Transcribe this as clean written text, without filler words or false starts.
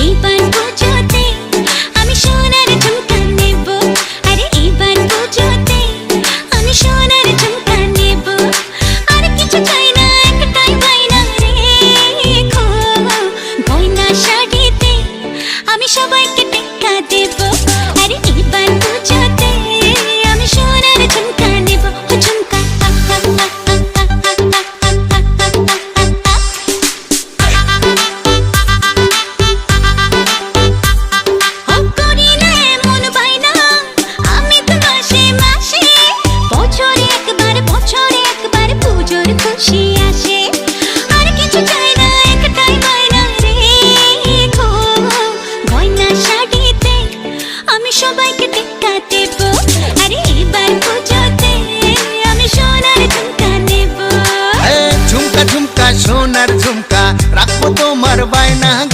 এইবার পুজোতে আমি সোনার ঝুমকা নেব, আরে এইবার পুজোতে আমি সোনার ঝুমকা নেব। আর কিছু চাই না, একটাই বায়না রেখো, গয়না শাড়িতে আমি সবাইকে টেক্কা দেব।